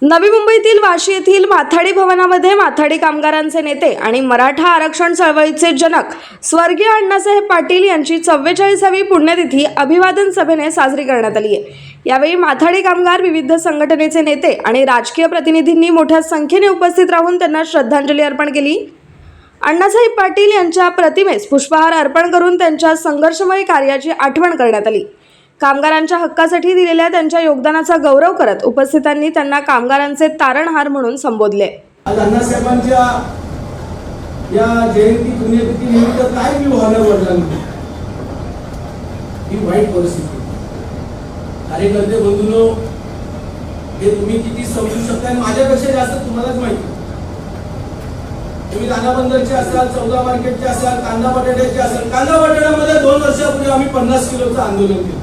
नवी मुंबईतील वाशी येथील माथाडी भवनामध्ये माथाडी कामगारांचे नेते आणि मराठा आरक्षण चळवळीचे जनक स्वर्गीय अण्णासाहेब पाटील यांची 44वी पुण्यतिथी अभिवादन सभेने साजरी करण्यात आली आहे। यावेळी माथाडी कामगार विविध संघटनेचे नेते आणि राजकीय प्रतिनिधींनी मोठ्या संख्येने उपस्थित राहून त्यांना श्रद्धांजली अर्पण केली। अण्णासाहेब पाटील यांच्या प्रतिमेस पुष्पहार अर्पण करून त्यांच्या संघर्षमय कार्याची आठवण करण्यात आली। कामगारांच्या हक्कासाठी दिलेल्या त्यांच्या योगदानाचा गौरव करत उपस्थितांनी त्यांना कामगारांचे तारणहार म्हणून संबोधले। आज अण्णासाहेबांच्या या जयंती पुण्यतिथी निमित्त काय मी भावना वाढला ही वाईट परिस्थिती। कार्यकर्ते बंधूंनो, हे तुम्ही किती समजू शकता माझ्यापेक्षा जास्त तुम्हालाच माहिती। तुम्ही राणा बंदरचे असाल, चौदा मार्केटचे असाल, कांदा बटाट्याचे असाल। कांदा बटाट्यामध्ये 2 वर्षापूर्वी आम्ही 50 किलोचं आंदोलन केलं।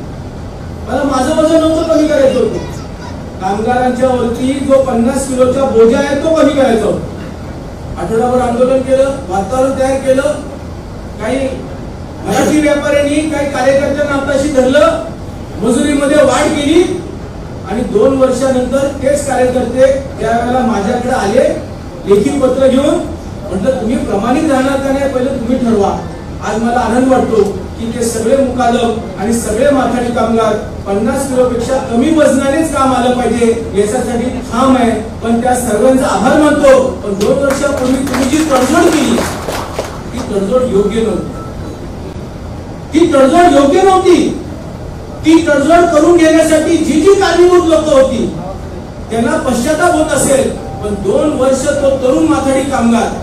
मला माझं वजन नव्हतं कमी करायचं होतं। कामगारांच्या वरती जो 50 किलोचा बोजा आहे तो कमी करायचा होता। आठवडाभर आंदोलन केलं, वातावरण तयार केलं। काही मराठी व्यापाऱ्यांनी काही कार्यकर्त्यांना हाताशी धरलं, मजुरीमध्ये वाढ केली आणि 2 वर्षानंतर तेच कार्यकर्ते त्यावेळेला माझ्याकडे आले लेखी पत्र घेऊन। म्हटलं तुम्ही प्रमाणित राहणार का नाही पहिले तुम्ही ठरवा। आज मला आनंद वाटतो की ते सगळे मुकादम आणि सगळे माथाडी कामगार 50 किलोपेक्षा कमी वजनानेच काम आलं पाहिजे याच्यासाठी ठाम आहे। पण त्या सर्वांचा आभार मानतो। पण 2 वर्षापूर्वी तुम्ही जी तडजोड केली ती तडजोड योग्य नव्हती। ती तडजोड योग्य नव्हती। ती तडजोड करून घेण्यासाठी जी जी कारणीभूत लोक होती त्यांना पश्चाताप होत असेल। पण 2 वर्ष तो तरुण माथाडी कामगार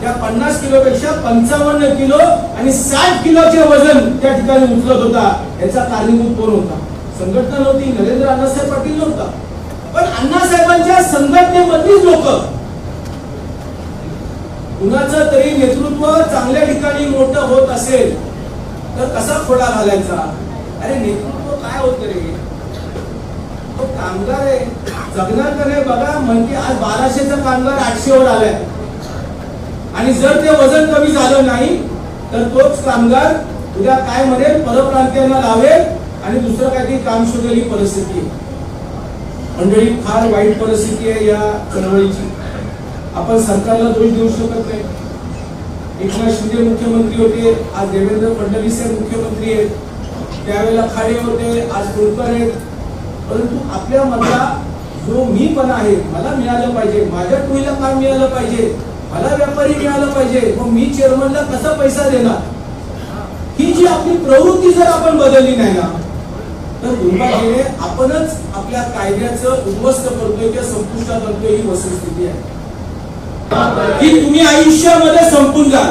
त्या 50 किलोपेक्षा 55 किलो आणि 60 किलोचे वजन त्या ठिकाणी उचलत होता। याचा कारणीभूत कोण होता? संघटना नव्हती, नरेंद्र अण्णासाहेब पाटील नव्हता, पण अण्णासाहेबांच्या संघटनेमधलीच लोक। कुणाचं तरी नेतृत्व चांगल्या ठिकाणी मोठं होत असेल तर कसा खोडा घालायचा? अरे नेतृत्व काय होत रे? तो कामगार आहे, जगणार का नाही बघा। म्हणजे आज 1200चा कामगार 800 वर आलाय आणि जर ते वजन कमी झालं नाही तर तोच कामगार उद्या काय म्हणेल, परप्रांतीयांना लावेल आणि दुसरं काहीतरी काम शोधेल ही परिस्थिती आहे। मंडळी, फार वाईट परिस्थिती आहे या चळवळीची। आपण सरकारला दोष देऊ शकत नाही। एकनाथ शिंदे मुख्यमंत्री होते, आज देवेंद्र फडणवीस हे मुख्यमंत्री आहेत। त्यावेळेला खाडे होते, आज कोळकर आहेत। परंतु आपल्या मधला जो मीपणा आहे, मला मिळालं पाहिजे, माझ्या टोळीला काम मिळालं पाहिजे, मला व्यापारी मिळालं पाहिजे, मग मी चेअरमनला कसा पैसा देणार, ही जी आपली प्रवृत्ती जर आपण बदलली नाही ना तर दुर्भाग्याने आपणच आपल्या कायद्याचं उद्ध्वस्त करतोय किंवा संपुष्टात आणतोय ही वस्तुस्थिती आहे। की तुम्ही आयुष्यामध्ये संपून जाल।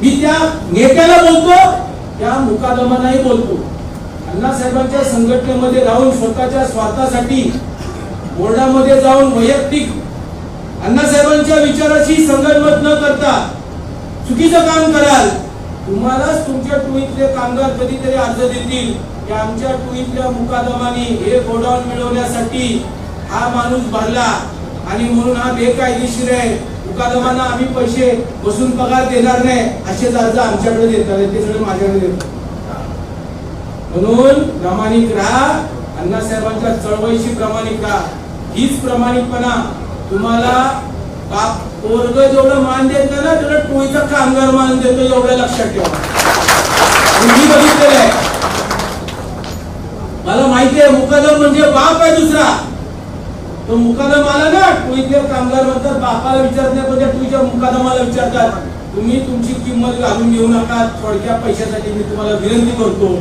मी त्या नेत्याला बोलतो, त्या मुकादमांनाही बोलतो। अण्णासाहेबांच्या संघटनेमध्ये राहून स्वतःच्या स्वार्थासाठी बोर्डामध्ये जाऊन वैयक्तिक अण्णासाहेबांच्या विचाराशी संगनमत न करता चुकीचं काम कराल, तुम्हालाच तुमच्या टोळीतले कामगार कधीतरी अर्ज देतील की आमच्या टोळीतल्या मुकादमानी हे गोडाऊन मिळवण्यासाठी हा माणूस भरला आणि म्हणून हा बेकायदेशीर आहे, मुकादमांना आम्ही पैसे बसून पगार देणार नाही, असेच अर्ज आमच्याकडे देतात, ते सगळे माझ्याकडे देतात। म्हणून प्रामाणिक राहा, अण्णासाहेबांच्या चळवळीशी प्रामाणिक राहा। हीच प्रामाणिकपणा तुम्हाला बाप पोरग जेवढं मान देत ना तेवढं टोळीचा कामगार मान देतो, एवढं लक्षात ठेवा। मी बघितलेलं आहे, मला माहिती आहे मुकादम म्हणजे बाप आहे दुसरा। तो मुकादम आला ना, टोळीतले कामगार म्हणतात बापाला विचारत नाही पण त्या टोळीच्या मुकादमाला विचारतात। तुम्ही तुमची किंमत घालून घेऊ नका थोडक्या पैशासाठी, मी तुम्हाला विनंती करतो।